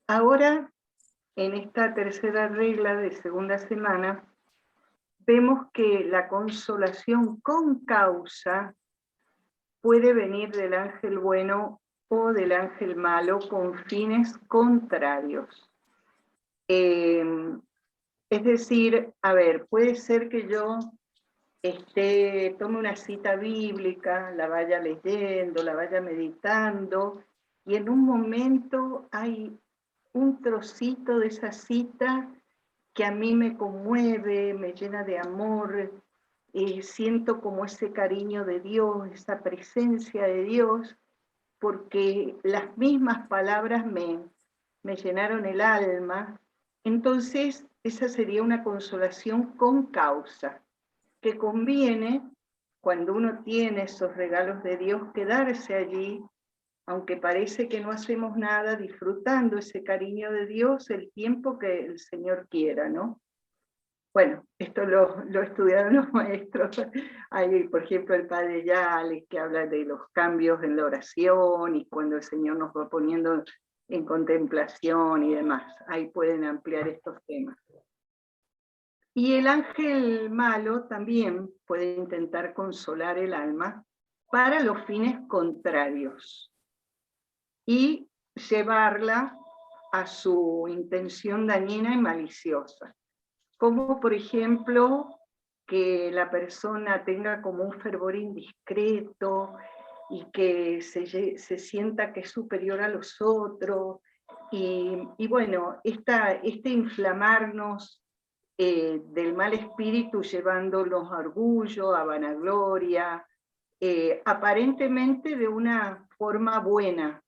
Ahora, en esta tercera regla de segunda semana, vemos que la consolación con causa puede venir del ángel bueno o del ángel malo con fines contrarios. Es decir, a ver, puede ser que yo tome una cita bíblica, la vaya leyendo, la vaya meditando, y en un momento hay un trocito de esa cita que a mí me conmueve, me llena de amor, siento como ese cariño de Dios, esa presencia de Dios, porque las mismas palabras me llenaron el alma. Entonces, esa sería una consolación con causa, que conviene, cuando uno tiene esos regalos de Dios, quedarse allí, aunque parece que no hacemos nada, disfrutando ese cariño de Dios el tiempo que el Señor quiera, ¿no? Bueno, esto lo estudiaron los maestros. Hay, por ejemplo, el padre Yales, que habla de los cambios en la oración y cuando el Señor nos va poniendo en contemplación y demás. Ahí pueden ampliar estos temas. Y el ángel malo también puede intentar consolar el alma para los fines contrarios y llevarla a su intención dañina y maliciosa. Como por ejemplo que la persona tenga como un fervor indiscreto y que se sienta que es superior a los otros. Y bueno, este inflamarnos del mal espíritu llevándolos a orgullo, a vanagloria, aparentemente de una forma buena.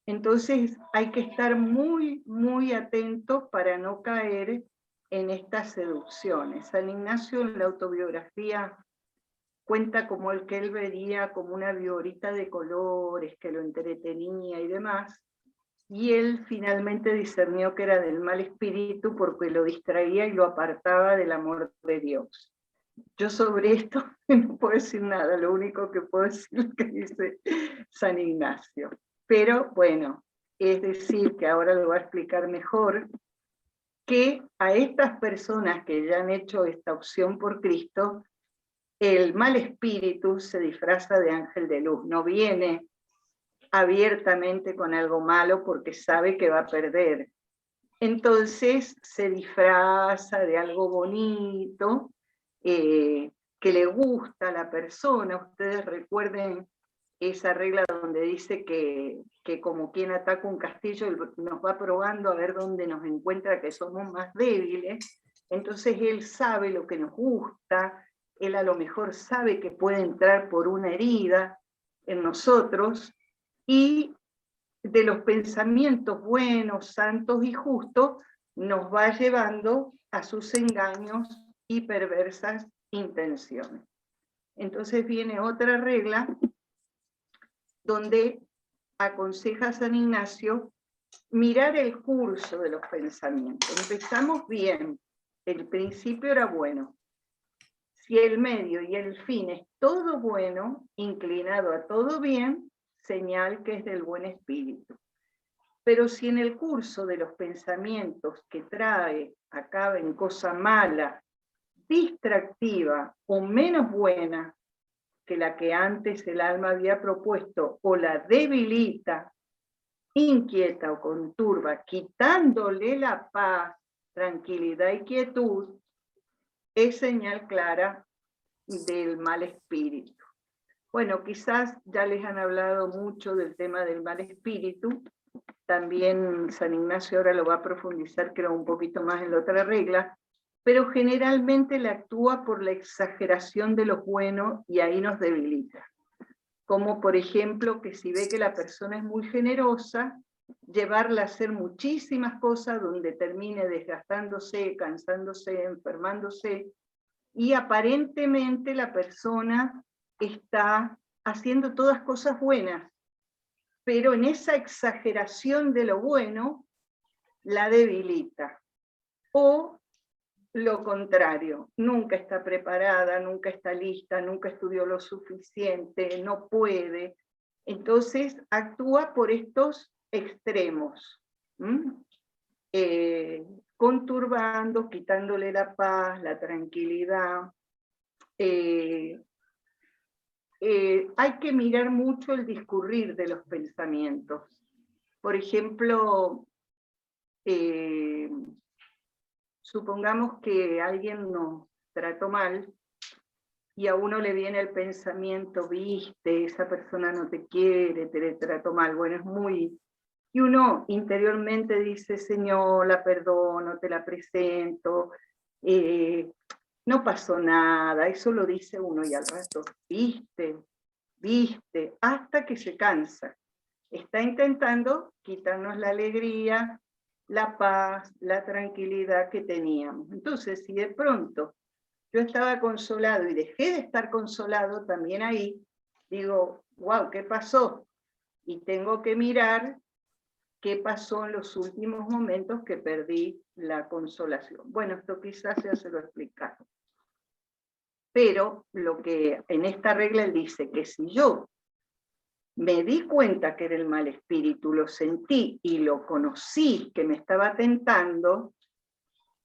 Entonces hay que estar muy, muy atentos para no caer en estas seducciones. San Ignacio en la autobiografía cuenta como el que él vería como una viborita de colores que lo entretenía y demás, y él finalmente discernió que era del mal espíritu porque lo distraía y lo apartaba del amor de Dios. Yo sobre esto no puedo decir nada, lo único que puedo decir es lo que dice San Ignacio. Pero bueno, es decir, que ahora lo va a explicar mejor, que a estas personas que ya han hecho esta opción por Cristo, el mal espíritu se disfraza de ángel de luz, no viene abiertamente con algo malo porque sabe que va a perder. Entonces se disfraza de algo bonito, que le gusta a la persona. Ustedes recuerden esa regla donde dice que como quien ataca un castillo nos va probando a ver dónde nos encuentra que somos más débiles. Entonces él sabe lo que nos gusta, él a lo mejor sabe que puede entrar por una herida en nosotros, y de los pensamientos buenos, santos y justos, nos va llevando a sus engaños y perversas intenciones. Entonces viene otra regla donde aconseja a San Ignacio mirar el curso de los pensamientos. Empezamos bien, el principio era bueno. Si el medio y el fin es todo bueno, inclinado a todo bien, señal que es del buen espíritu. Pero si en el curso de los pensamientos que trae acaba en cosa mala, distractiva o menos buena que la que antes el alma había propuesto, o la debilita, inquieta o conturba, quitándole la paz, tranquilidad y quietud, es señal clara del mal espíritu. Bueno, quizás ya les han hablado mucho del tema del mal espíritu. También San Ignacio ahora lo va a profundizar, creo, un poquito más en la otra regla, pero generalmente le actúa por la exageración de lo bueno y ahí nos debilita. Como por ejemplo que si ve que la persona es muy generosa, llevarla a hacer muchísimas cosas donde termine desgastándose, cansándose, enfermándose, y aparentemente la persona está haciendo todas cosas buenas, pero en esa exageración de lo bueno la debilita. O lo contrario, nunca está preparada, nunca está lista, nunca estudió lo suficiente, no puede. Entonces actúa por estos extremos. conturbando, quitándole la paz, la tranquilidad. Hay que mirar mucho el discurrir de los pensamientos. Por ejemplo, supongamos que alguien nos trató mal y a uno le viene el pensamiento, viste, esa persona no te quiere, te trató mal. Bueno, es muy... Y uno interiormente dice, Señor, la perdono, te la presento, no pasó nada, eso lo dice uno y al rato, viste, hasta que se cansa. Está intentando quitarnos la alegría, la paz, la tranquilidad que teníamos. Entonces, si de pronto yo estaba consolado y dejé de estar consolado, también ahí digo, wow, ¿qué pasó? Y tengo que mirar qué pasó en los últimos momentos que perdí la consolación. Bueno, esto quizás ya se lo he explicado. Pero lo que en esta regla él dice que si yo me di cuenta que era el mal espíritu, lo sentí y lo conocí que me estaba tentando,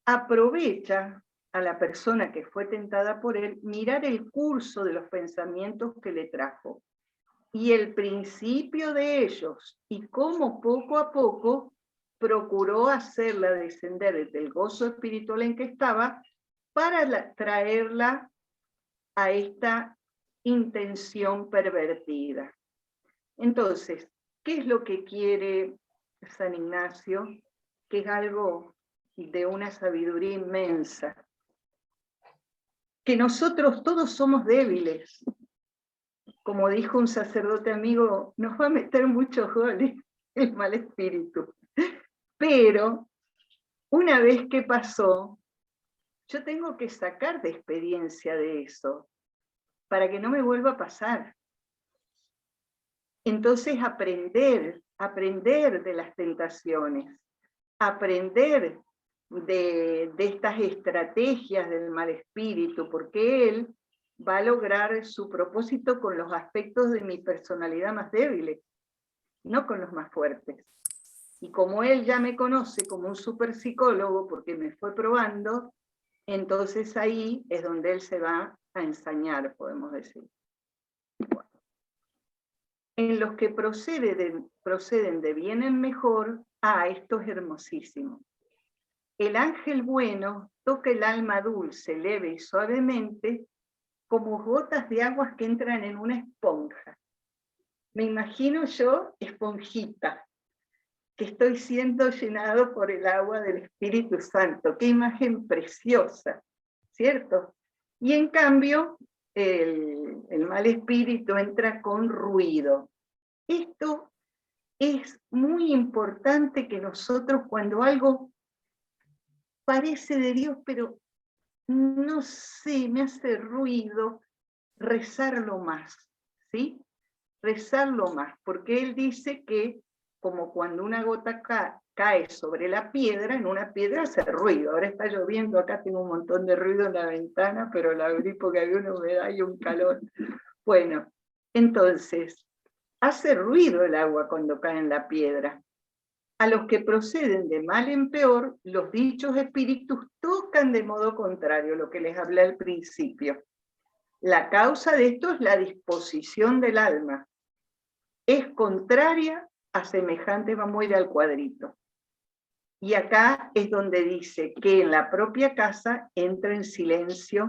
aprovecha a la persona que fue tentada por él mirar el curso de los pensamientos que le trajo y el principio de ellos y cómo poco a poco procuró hacerla descender del gozo espiritual en que estaba para traerla a esta intención pervertida. Entonces, ¿qué es lo que quiere San Ignacio? Que es algo de una sabiduría inmensa. Que nosotros todos somos débiles. Como dijo un sacerdote amigo, nos va a meter muchos goles el mal espíritu. Pero una vez que pasó, yo tengo que sacar de experiencia de eso, para que no me vuelva a pasar. Entonces aprender de las tentaciones, aprender de estas estrategias del mal espíritu, porque él va a lograr su propósito con los aspectos de mi personalidad más débiles, no con los más fuertes. Y como él ya me conoce como un super psicólogo, porque me fue probando, entonces ahí es donde él se va a ensañar, podemos decir. Bueno. En los que proceden de bien en mejor, esto es hermosísimo. El ángel bueno toca el alma dulce, leve y suavemente, como gotas de aguas que entran en una esponja. Me imagino yo esponjita, que estoy siendo llenado por el agua del Espíritu Santo. Qué imagen preciosa, ¿cierto? Y en cambio, el mal espíritu entra con ruido. Esto es muy importante que nosotros, cuando algo parece de Dios, pero no sé, me hace ruido, rezarlo más, ¿sí? Rezarlo más, porque él dice que como cuando una gota cae sobre la piedra, en una piedra hace ruido. Ahora está lloviendo, acá tengo un montón de ruido en la ventana, pero la abrí porque había una humedad y un calor. Bueno, entonces, hace ruido el agua cuando cae en la piedra. A los que proceden de mal en peor, los dichos espíritus tocan de modo contrario, lo que les hablé al principio. La causa de esto es la disposición del alma. Es contraria a semejante, vamos a ir al cuadrito. Y acá es donde dice que en la propia casa entra en silencio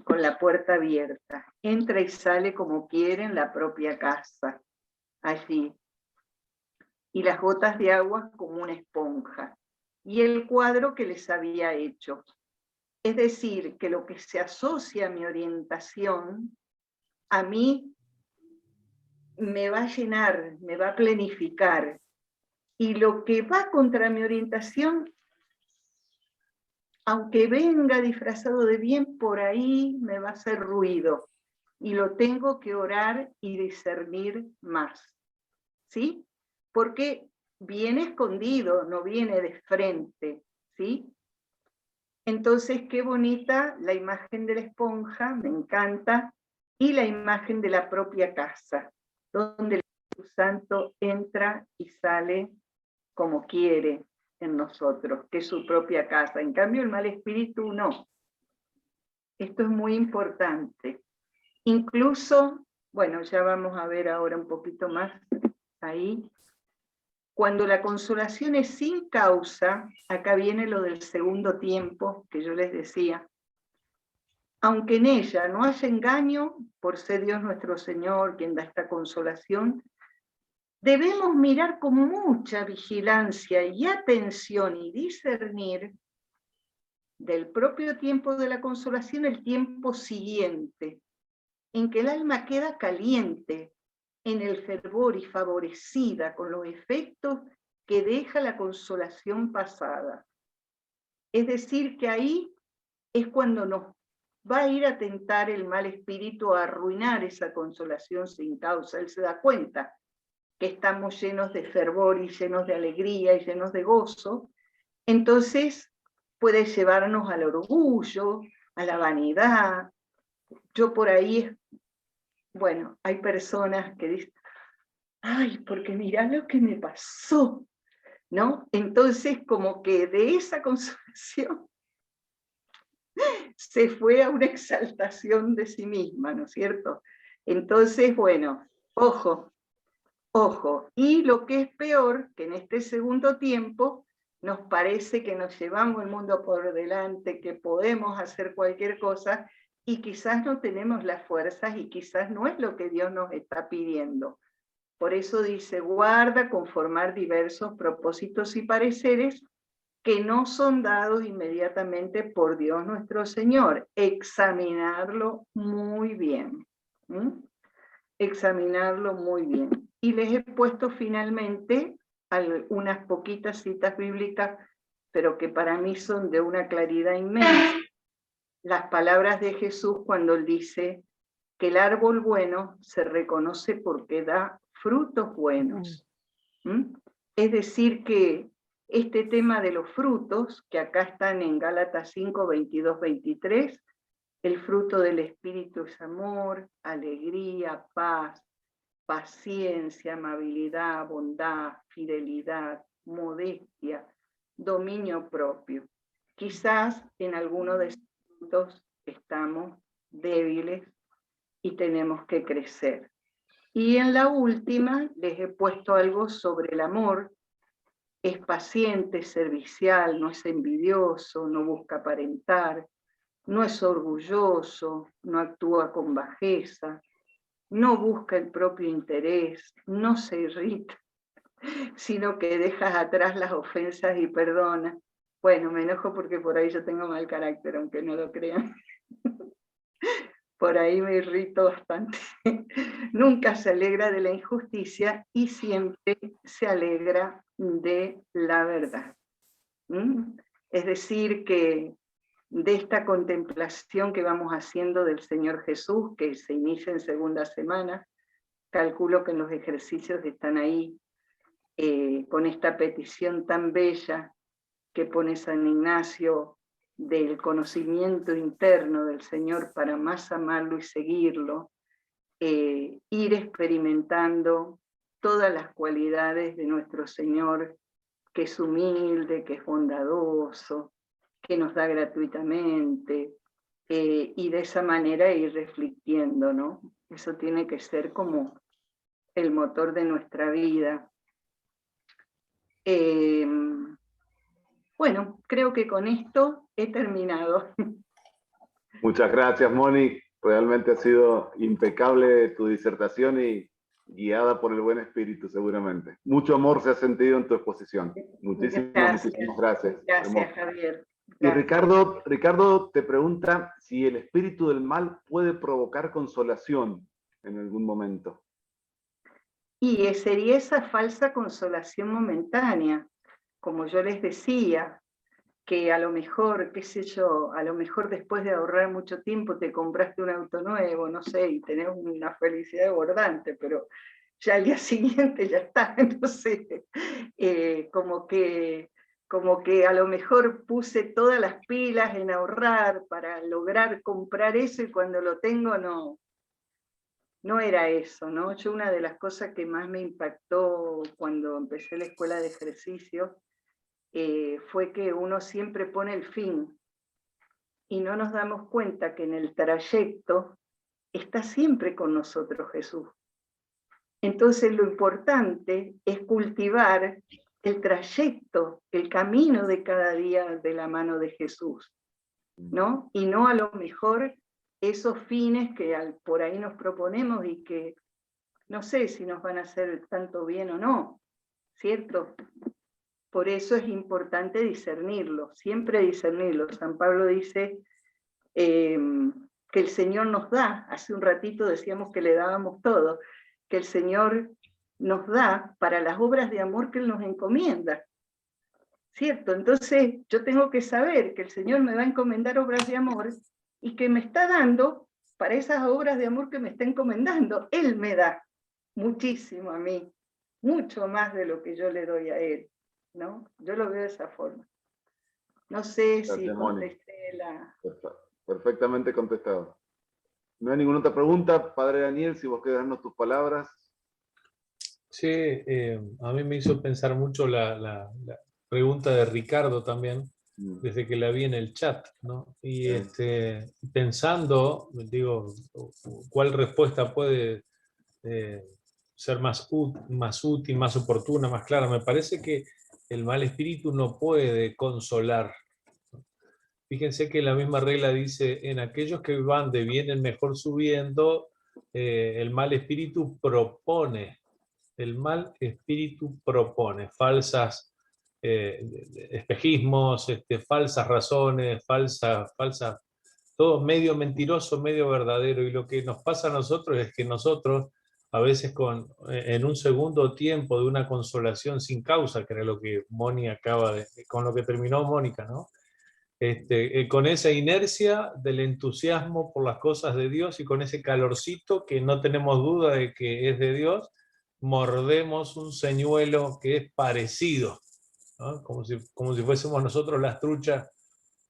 con la puerta abierta. Entra y sale como quiere en la propia casa. Allí. Y las gotas de agua como una esponja. Y el cuadro que les había hecho. Es decir, que lo que se asocia a mi orientación, a mí me va a llenar, me va a plenificar. Y lo que va contra mi orientación, aunque venga disfrazado de bien, por ahí me va a hacer ruido. Y lo tengo que orar y discernir más. ¿Sí? Porque viene escondido, no viene de frente. ¿Sí? Entonces, qué bonita la imagen de la esponja, me encanta, y la imagen de la propia casa, donde el Espíritu Santo entra y sale como quiere en nosotros, que es su propia casa. En cambio, el mal espíritu no. Esto es muy importante. Incluso, bueno, ya vamos a ver ahora un poquito más ahí. Cuando la consolación es sin causa, acá viene lo del segundo tiempo que yo les decía, aunque en ella no haya engaño, por ser Dios nuestro Señor quien da esta consolación, debemos mirar con mucha vigilancia y atención y discernir del propio tiempo de la consolación el tiempo siguiente, en que el alma queda caliente en el fervor y favorecida con los efectos que deja la consolación pasada. Es decir, que ahí es cuando nos va a ir a tentar el mal espíritu a arruinar esa consolación sin causa. Él se da cuenta que estamos llenos de fervor y llenos de alegría y llenos de gozo, entonces puede llevarnos al orgullo, a la vanidad. Yo por ahí, bueno, hay personas que dicen, ay, porque mirá lo que me pasó, ¿no? Entonces como que de esa consolación se fue a una exaltación de sí misma, ¿no es cierto? Entonces, bueno, ojo, ojo. Y lo que es peor, que en este segundo tiempo nos parece que nos llevamos el mundo por delante, que podemos hacer cualquier cosa, y quizás no tenemos las fuerzas y quizás no es lo que Dios nos está pidiendo. Por eso dice, guarda con formar diversos propósitos y pareceres que no son dados inmediatamente por Dios nuestro Señor. Examinarlo muy bien. Examinarlo muy bien. Y les he puesto finalmente unas poquitas citas bíblicas, pero que para mí son de una claridad inmensa. Las palabras de Jesús cuando él dice que el árbol bueno se reconoce porque da frutos buenos. Es decir que este tema de los frutos, que acá están en Gálatas 5, 22, 23, el fruto del Espíritu es amor, alegría, paz, paciencia, amabilidad, bondad, fidelidad, modestia, dominio propio. Quizás en alguno de estos frutos estamos débiles y tenemos que crecer. Y en la última les he puesto algo sobre el amor. Es paciente, servicial, no es envidioso, no busca aparentar, no es orgulloso, no actúa con bajeza, no busca el propio interés, no se irrita, sino que deja atrás las ofensas y perdona. Bueno, me enojo porque por ahí yo tengo mal carácter, aunque no lo crean. Por ahí me irrito bastante. Nunca se alegra de la injusticia y siempre se alegra de la verdad. Es decir, que de esta contemplación que vamos haciendo del Señor Jesús, que se inicia en segunda semana, calculo que en los ejercicios están ahí, con esta petición tan bella que pone San Ignacio del conocimiento interno del Señor para más amarlo y seguirlo, ir experimentando todas las cualidades de nuestro Señor, que es humilde, que es bondadoso, que nos da gratuitamente, y de esa manera ir reflexionando, ¿no? Eso tiene que ser como el motor de nuestra vida. Bueno, creo que con esto he terminado. Muchas gracias, Moni. Realmente ha sido impecable tu disertación y guiada por el buen espíritu, seguramente. Mucho amor se ha sentido en tu exposición. Muchísimas gracias. Gracias, Javier. Gracias. Y Ricardo te pregunta si el espíritu del mal puede provocar consolación en algún momento. Y sería esa falsa consolación momentánea, como yo les decía, que a lo mejor, qué sé yo, a lo mejor después de ahorrar mucho tiempo te compraste un auto nuevo, no sé, y tenés una felicidad desbordante, pero ya al día siguiente ya está. Entonces, como que a lo mejor puse todas las pilas en ahorrar para lograr comprar eso y cuando lo tengo no era eso, ¿no? Yo una de las cosas que más me impactó cuando empecé la escuela de ejercicio fue que uno siempre pone el fin y no nos damos cuenta que en el trayecto está siempre con nosotros Jesús. Entonces lo importante es cultivar el trayecto, el camino de cada día de la mano de Jesús, ¿no? Y no a lo mejor esos fines que por ahí nos proponemos y que no sé si nos van a hacer tanto bien o no, ¿cierto? Por eso es importante discernirlo, siempre discernirlo. San Pablo dice que el Señor nos da, hace un ratito decíamos que le dábamos todo, que el Señor nos da para las obras de amor que Él nos encomienda, ¿cierto? Entonces yo tengo que saber que el Señor me va a encomendar obras de amor y que me está dando para esas obras de amor que me está encomendando. Él me da muchísimo a mí, mucho más de lo que yo le doy a Él, ¿no? Yo lo veo de esa forma. No sé si contesté la... Perfectamente contestado. No hay ninguna otra pregunta. Padre Daniel, si vos querés darnos tus palabras. Sí, a mí me hizo pensar mucho la pregunta de Ricardo también, desde que la vi en el chat, ¿no? Y pensando, digo, ¿cuál respuesta puede ser más útil, más oportuna, más clara? Me parece que el mal espíritu no puede consolar. Fíjense que la misma regla dice, en aquellos que van de bien en mejor subiendo, el mal espíritu propone. El mal espíritu propone falsas espejismos, falsas razones, falsa, todo medio mentiroso, medio verdadero. Y lo que nos pasa a nosotros es que nosotros, a veces en un segundo tiempo de una consolación sin causa, que era lo que con lo que terminó Mónica, ¿no? Con esa inercia del entusiasmo por las cosas de Dios y con ese calorcito que no tenemos duda de que es de Dios, mordemos un señuelo que es parecido, ¿no? Como si fuésemos nosotros las truchas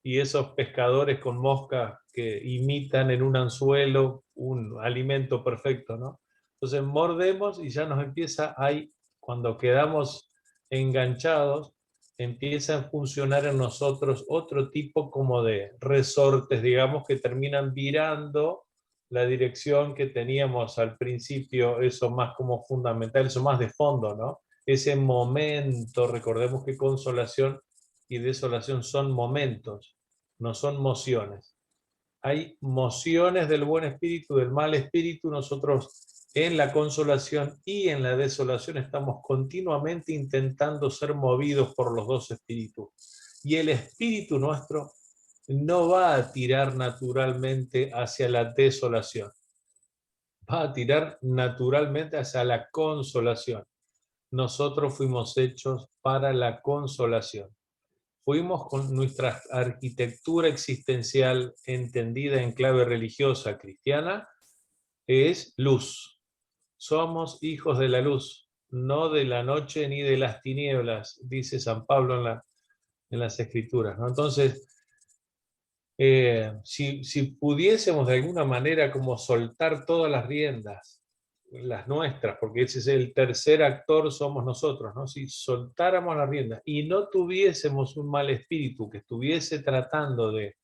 y esos pescadores con mosca que imitan en un anzuelo un alimento perfecto, ¿no? Entonces mordemos y ya nos empieza ahí, cuando quedamos enganchados, empieza a funcionar en nosotros otro tipo como de resortes, digamos, que terminan virando la dirección que teníamos al principio, eso más como fundamental, eso más de fondo, ¿no? Ese momento, recordemos que consolación y desolación son momentos, no son mociones. Hay mociones del buen espíritu, del mal espíritu. Nosotros en la consolación y en la desolación estamos continuamente intentando ser movidos por los dos espíritus. Y el espíritu nuestro no va a tirar naturalmente hacia la desolación, va a tirar naturalmente hacia la consolación. Nosotros fuimos hechos para la consolación. Fuimos con nuestra arquitectura existencial entendida en clave religiosa cristiana, es luz. Somos hijos de la luz, no de la noche ni de las tinieblas, dice San Pablo en las Escrituras, ¿no? Entonces, si pudiésemos de alguna manera como soltar todas las riendas, las nuestras, porque ese es el tercer actor, somos nosotros, ¿no? Si soltáramos las riendas y no tuviésemos un mal espíritu que estuviese tratando de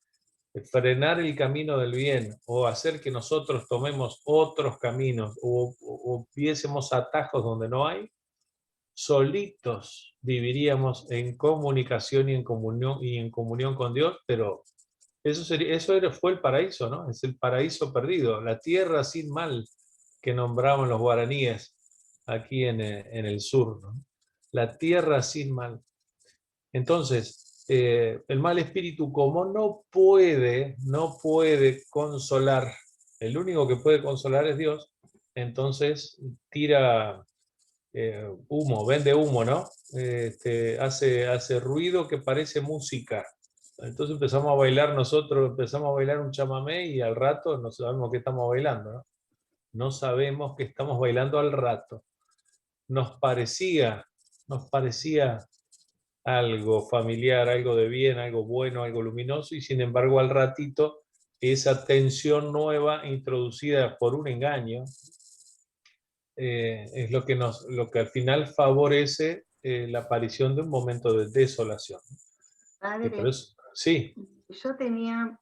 frenar el camino del bien o hacer que nosotros tomemos otros caminos o viésemos atajos donde no hay, solitos viviríamos en comunicación y en comunión con Dios, pero fue el paraíso, ¿no? Es el paraíso perdido, la tierra sin mal que nombraban los guaraníes aquí en el sur, ¿no? La tierra sin mal. Entonces, el mal espíritu, como no puede consolar, el único que puede consolar es Dios, entonces tira humo, vende humo, ¿no? Hace ruido que parece música. Entonces empezamos a bailar nosotros, empezamos a bailar un chamamé y al rato no sabemos qué estamos bailando, ¿no? No sabemos que estamos bailando al rato. Nos parecía algo familiar, algo de bien, algo bueno, algo luminoso, y sin embargo al ratito esa tensión nueva introducida por un engaño, es lo que al final favorece la aparición de un momento de desolación. Padre, Sí. yo tenía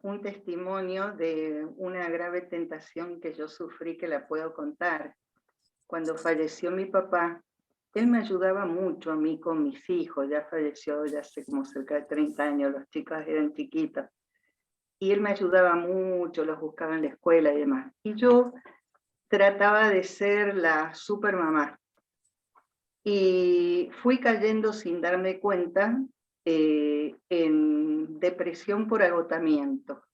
un testimonio de una grave tentación que yo sufrí, que la puedo contar. Cuando falleció mi papá, él me ayudaba mucho a mí con mis hijos, ya falleció ya hace como cerca de 30 años, los chicos eran chiquitos, y él me ayudaba mucho, los buscaba en la escuela y demás. Y yo trataba de ser la super mamá. Y fui cayendo sin darme cuenta en depresión por agotamiento.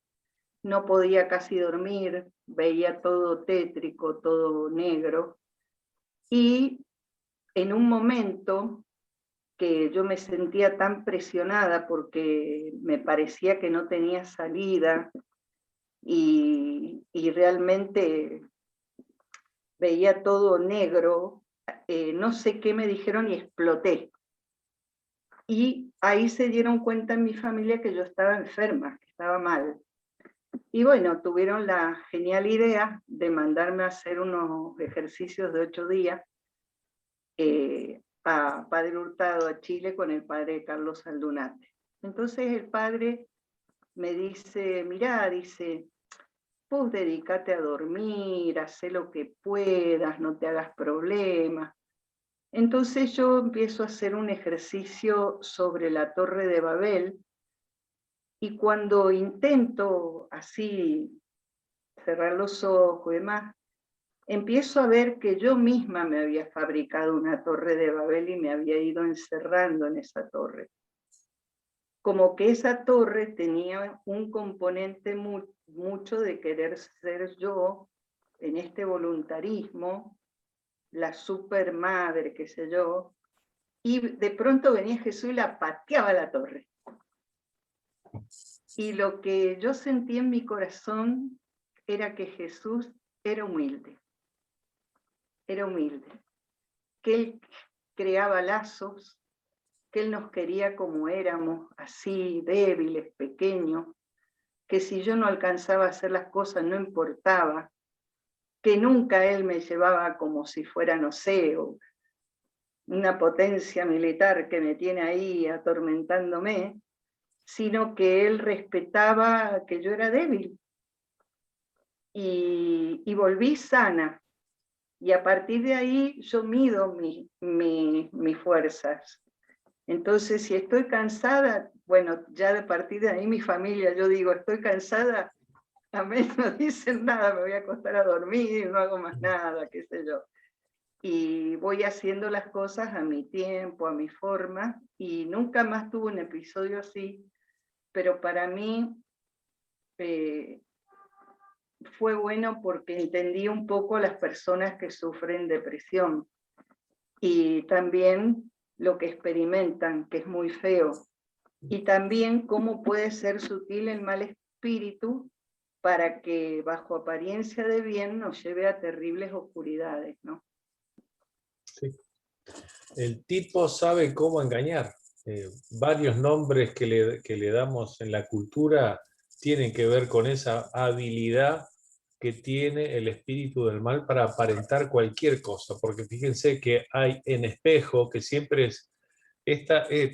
No podía casi dormir, veía todo tétrico, todo negro. Y en un momento que yo me sentía tan presionada porque me parecía que no tenía salida y realmente veía todo negro, no sé qué me dijeron y exploté. Y ahí se dieron cuenta en mi familia que yo estaba enferma, que estaba mal. Y bueno, tuvieron la genial idea de mandarme a hacer unos ejercicios de 8 días a Padre Hurtado, a Chile, con el padre Carlos Aldunate. Entonces el padre me dice, mirá, dice, vos dedícate a dormir, haz lo que puedas, no te hagas problemas. Entonces yo empiezo a hacer un ejercicio sobre la Torre de Babel, y cuando intento así cerrar los ojos y demás, empiezo a ver que yo misma me había fabricado una Torre de Babel y me había ido encerrando en esa torre. Como que esa torre tenía un componente mucho de querer ser yo, en este voluntarismo, la super madre, qué sé yo, y de pronto venía Jesús y la pateaba la torre. Y lo que yo sentí en mi corazón era que Jesús era humilde, que Él creaba lazos, que Él nos quería como éramos, así, débiles, pequeños, que si yo no alcanzaba a hacer las cosas no importaba, que nunca Él me llevaba como si fuera, no sé, una potencia militar que me tiene ahí atormentándome, sino que Él respetaba que yo era débil. Y volví sana. Y a partir de ahí yo mido mis fuerzas. Entonces, si estoy cansada, bueno, ya de partir de ahí mi familia, yo digo, estoy cansada, a mí no dicen nada, me voy a acostar a dormir, no hago más nada, qué sé yo. Y voy haciendo las cosas a mi tiempo, a mi forma, y nunca más tuve un episodio así, pero para mí fue bueno porque entendí un poco a las personas que sufren depresión y también lo que experimentan, que es muy feo, y también cómo puede ser sutil el mal espíritu para que bajo apariencia de bien nos lleve a terribles oscuridades, ¿no? Sí. El tipo sabe cómo engañar. Varios nombres que le damos en la cultura tienen que ver con esa habilidad que tiene el espíritu del mal para aparentar cualquier cosa, porque fíjense que hay en espejo, que siempre es,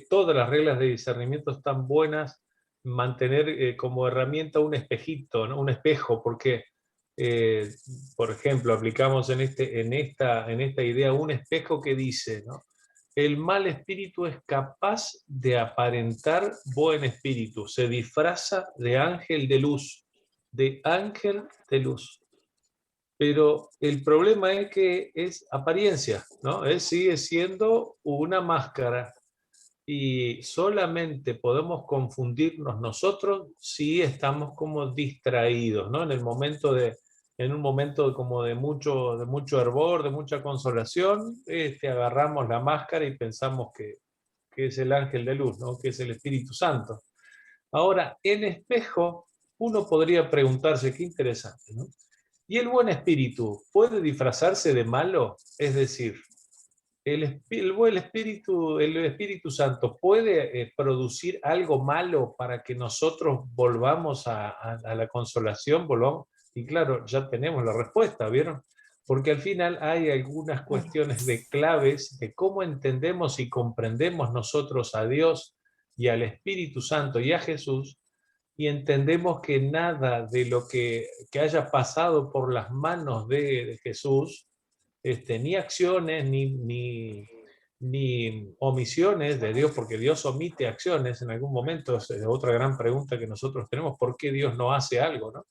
todas las reglas de discernimiento están buenas, mantener como herramienta un espejito, ¿no? Un espejo, porque, por ejemplo, aplicamos en esta idea un espejo que dice, ¿no? El mal espíritu es capaz de aparentar buen espíritu, se disfraza de ángel de luz, Pero el problema es que es apariencia, ¿no? Él sigue siendo una máscara y solamente podemos confundirnos nosotros si estamos como distraídos, ¿no? En un momento como de mucho hervor, de mucha consolación, agarramos la máscara y pensamos que es el ángel de luz, ¿no? Que es el Espíritu Santo. Ahora, en espejo, uno podría preguntarse, qué interesante, ¿no? ¿Y el buen espíritu puede disfrazarse de malo? Es decir, el Espíritu Santo puede producir algo malo para que nosotros volvamos a la consolación, volvamos. Y claro, ya tenemos la respuesta, ¿vieron? porque al final hay algunas cuestiones de claves de cómo entendemos y comprendemos nosotros a Dios y al Espíritu Santo y a Jesús, y entendemos que nada de lo que haya pasado por las manos de Jesús, ni acciones, ni omisiones de Dios, porque Dios omite acciones en algún momento. Es otra gran pregunta que nosotros tenemos: ¿por qué Dios no hace algo, no?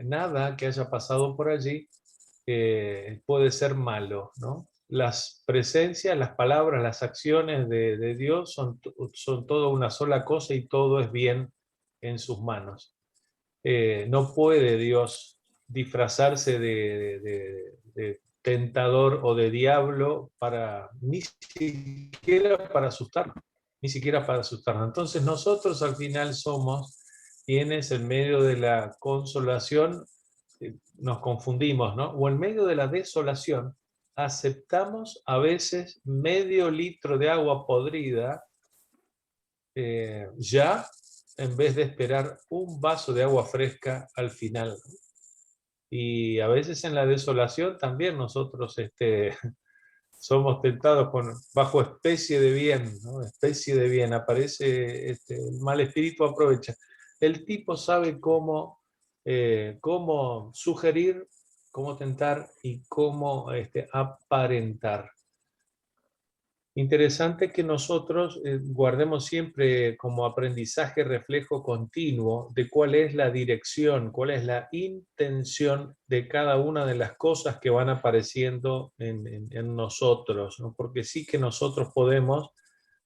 Nada que haya pasado por allí puede ser malo, ¿no? Las presencias, las palabras, las acciones de Dios son todo una sola cosa y todo es bien en sus manos. No puede Dios disfrazarse de tentador o de diablo ni siquiera para asustarnos, ni siquiera para asustarnos. Entonces nosotros al final somos quienes en medio de la consolación nos confundimos, ¿no? O en medio de la desolación aceptamos a veces medio litro de agua podrida ya, en vez de esperar un vaso de agua fresca al final. Y a veces en la desolación también nosotros somos tentados bajo especie de bien, ¿no? Especie de bien, aparece el mal espíritu, aprovecha. El tipo sabe cómo sugerir, cómo tentar y cómo aparentar. Interesante que nosotros guardemos siempre como aprendizaje reflejo continuo de cuál es la dirección, cuál es la intención de cada una de las cosas que van apareciendo en nosotros, ¿no? Porque sí que nosotros podemos,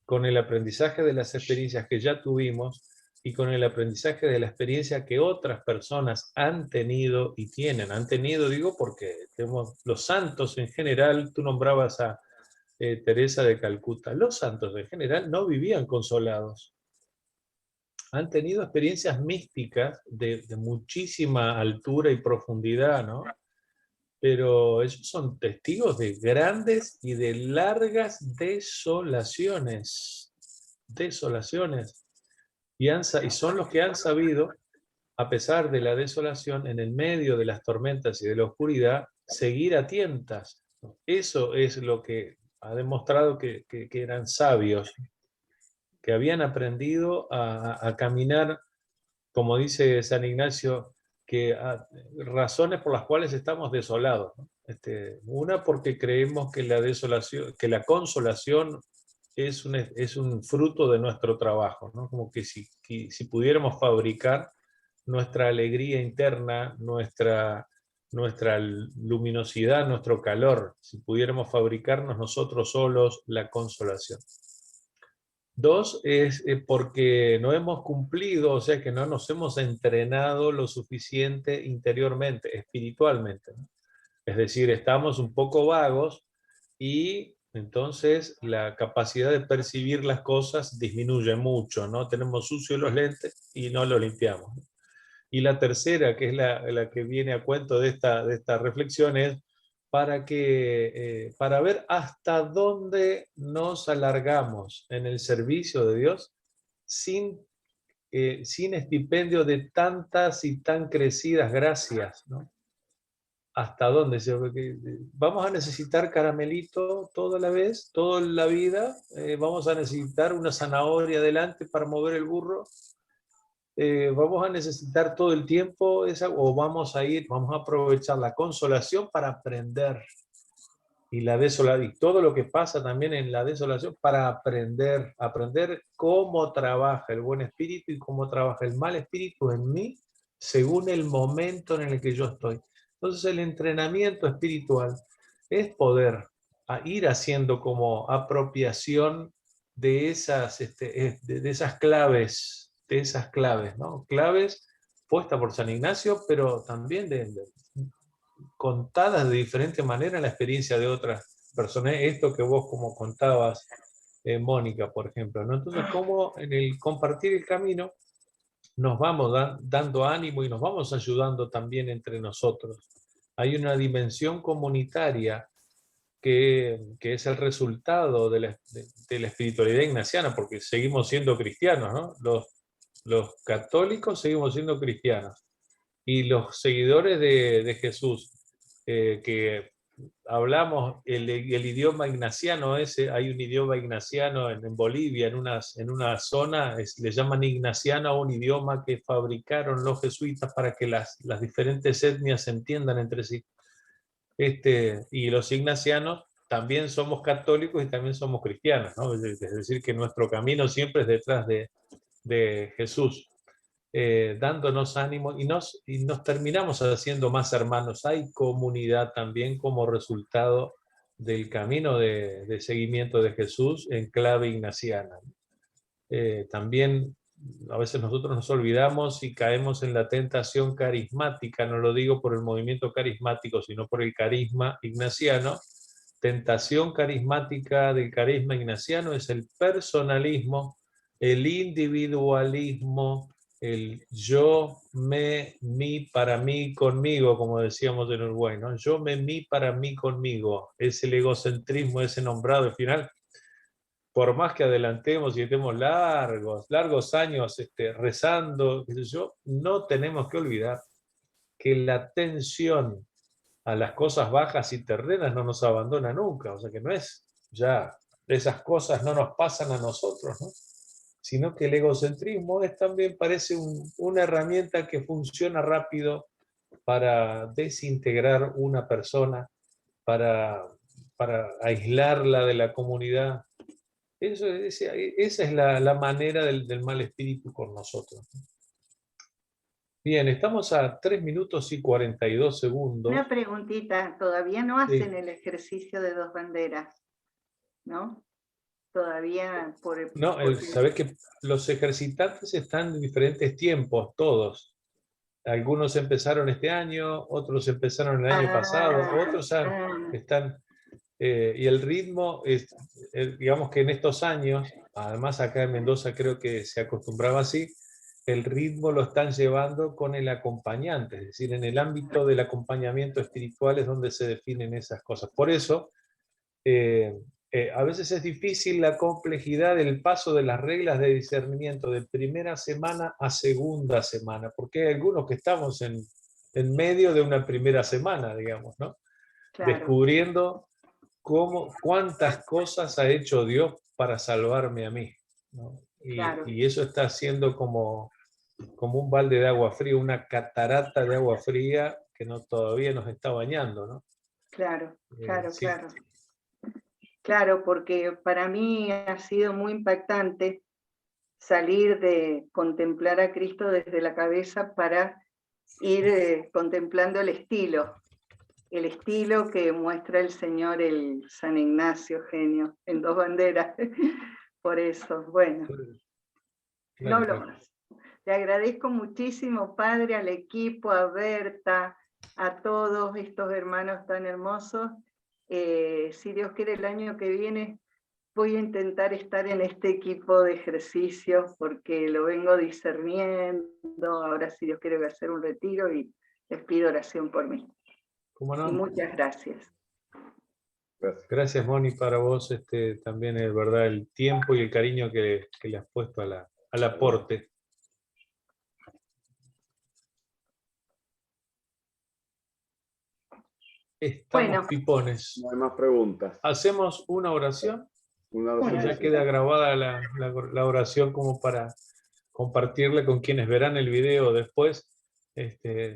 con el aprendizaje de las experiencias que ya tuvimos y con el aprendizaje de la experiencia que otras personas han tenido y tienen. Han tenido, digo, porque los santos en general, tú nombrabas a Teresa de Calcuta. Los santos en general no vivían consolados. Han tenido experiencias místicas de muchísima altura y profundidad, ¿no? Pero ellos son testigos de grandes y de largas desolaciones. Desolaciones. Y son los que han sabido, a pesar de la desolación, en el medio de las tormentas y de la oscuridad, seguir a tientas. Eso es lo que ha demostrado que eran sabios, que habían aprendido a caminar, como dice San Ignacio, razones por las cuales estamos desolados, ¿no? Una, porque creemos que la desolación, que la consolación es un fruto de nuestro trabajo, ¿no? Como que si pudiéramos fabricar nuestra alegría interna, nuestra luminosidad, nuestro calor, si pudiéramos fabricarnos nosotros solos la consolación. Dos, es porque no hemos cumplido, o sea que no nos hemos entrenado lo suficiente interiormente, espiritualmente, ¿no? Es decir, estamos un poco vagos y entonces la capacidad de percibir las cosas disminuye mucho, ¿no? Tenemos sucios los lentes y no los limpiamos. Y la tercera, que es la que viene a cuento de esta reflexión, es para ver hasta dónde nos alargamos en el servicio de Dios sin estipendio de tantas y tan crecidas gracias, ¿no? ¿Hasta dónde? ¿Vamos a necesitar caramelito toda la vez, toda la vida? ¿Vamos a necesitar una zanahoria adelante para mover el burro? ¿Vamos a necesitar todo el tiempo esa, o vamos a aprovechar la consolación para aprender? Y la desolación, y todo lo que pasa también en la desolación para aprender cómo trabaja el buen espíritu y cómo trabaja el mal espíritu en mí según el momento en el que yo estoy. Entonces el entrenamiento espiritual es poder ir haciendo como apropiación de esas claves, ¿no? Claves puestas por San Ignacio, pero también contadas de diferente manera en la experiencia de otras personas. Esto que vos como contabas, Mónica, por ejemplo, ¿no? Entonces, cómo en el compartir el camino nos vamos dando ánimo y nos vamos ayudando también entre nosotros. Hay una dimensión comunitaria que es el resultado de la espiritualidad ignaciana, porque seguimos siendo cristianos, ¿no? Los católicos seguimos siendo cristianos. Y los seguidores de Jesús, que hablamos el idioma ignaciano ese, hay un idioma ignaciano en Bolivia, en una zona, le llaman ignaciano a un idioma que fabricaron los jesuitas para que las diferentes etnias se entiendan entre sí. Y los ignacianos también somos católicos y también somos cristianos, ¿no? Es decir, que nuestro camino siempre es detrás de Jesús, dándonos ánimo, y nos terminamos haciendo más hermanos. Hay comunidad también como resultado del camino de seguimiento de Jesús en clave ignaciana. También a veces nosotros nos olvidamos y caemos en la tentación carismática, no lo digo por el movimiento carismático, sino por el carisma ignaciano. Tentación carismática del carisma ignaciano es el personalismo, el individualismo, el yo, me, mí, para mí, conmigo, como decíamos en Uruguay, ¿no? Yo, me, mí, para mí, conmigo. Es el egocentrismo, ese nombrado al final. Por más que adelantemos y estemos largos años rezando, qué sé yo, no tenemos que olvidar que la atención a las cosas bajas y terrenas no nos abandona nunca. O sea que no es ya, esas cosas no nos pasan a nosotros, ¿no? Sino que el egocentrismo también parece una herramienta que funciona rápido para desintegrar una persona, para aislarla de la comunidad. Esa es la manera del mal espíritu con nosotros. Bien, estamos a 3 minutos y 42 segundos. Una preguntita, todavía no hacen Sí. el ejercicio de 2 banderas, ¿no? Todavía No, sabés que los ejercitantes están en diferentes tiempos, todos. Algunos empezaron este año, otros empezaron el año pasado, otros están... y el ritmo, digamos que en estos años, además acá en Mendoza creo que se acostumbraba así, el ritmo lo están llevando con el acompañante, es decir, en el ámbito del acompañamiento espiritual es donde se definen esas cosas. Por eso, a veces es difícil la complejidad del paso de las reglas de discernimiento de primera semana a segunda semana, porque hay algunos que estamos en medio de una primera semana, digamos, ¿no? claro. Descubriendo cuántas cosas ha hecho Dios para salvarme a mí, ¿no? Claro. Y eso está haciendo como un balde de agua fría, una catarata de agua fría que todavía nos está bañando, ¿no? Claro, claro, Sí. claro. Claro, porque para mí ha sido muy impactante salir de contemplar a Cristo desde la cabeza para ir contemplando el estilo que muestra el Señor, el San Ignacio genio, en 2 banderas. Por eso, bueno, no hablo más. Le agradezco muchísimo, Padre, al equipo, a Berta, a todos estos hermanos tan hermosos. Si Dios quiere, el año que viene voy a intentar estar en este equipo de ejercicios porque lo vengo discerniendo. Ahora, si Dios quiere, voy a hacer un retiro y les pido oración por mí. ¿Cómo no? Y muchas gracias. Gracias, Moni, para vos también es verdad el tiempo y el cariño que le has puesto al aporte. Estamos pipones. No hay más preguntas. ¿Hacemos una oración? Una oración. Ya queda grabada la oración como para compartirla con quienes verán el video después,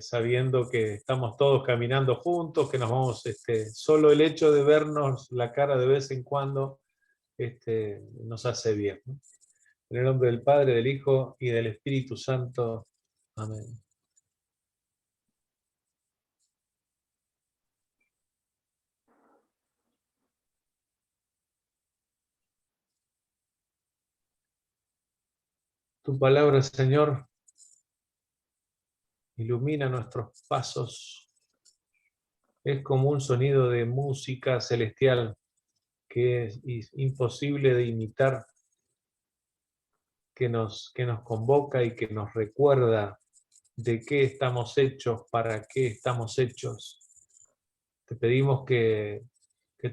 sabiendo que estamos todos caminando juntos, que nos vamos, solo el hecho de vernos la cara de vez en cuando nos hace bien, ¿no? En el nombre del Padre, del Hijo y del Espíritu Santo. Amén. Tu palabra, Señor, ilumina nuestros pasos. Es como un sonido de música celestial que es imposible de imitar, que nos convoca y que nos recuerda de qué estamos hechos, para qué estamos hechos. Te pedimos que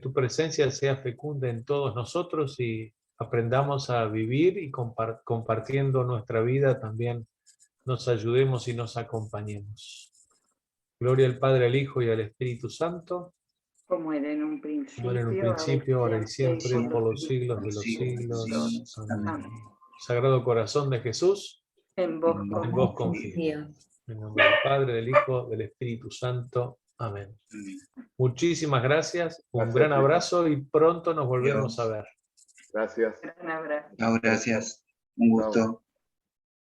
tu presencia sea fecunda en todos nosotros y aprendamos a vivir y compartiendo nuestra vida también nos ayudemos y nos acompañemos. Gloria al Padre, al Hijo y al Espíritu Santo, como era en un como era en un principio, ahora y siempre, por los siglos de los siglos. Amén. Amén. Sagrado Corazón de Jesús, En vos en vos confío. En nombre del Padre, del Hijo, del Espíritu Santo. Amén. Muchísimas gracias, un Gracias, gran Cristo. abrazo y pronto nos volvemos a ver. Gracias. gran abrazo. No, gracias. Un gusto.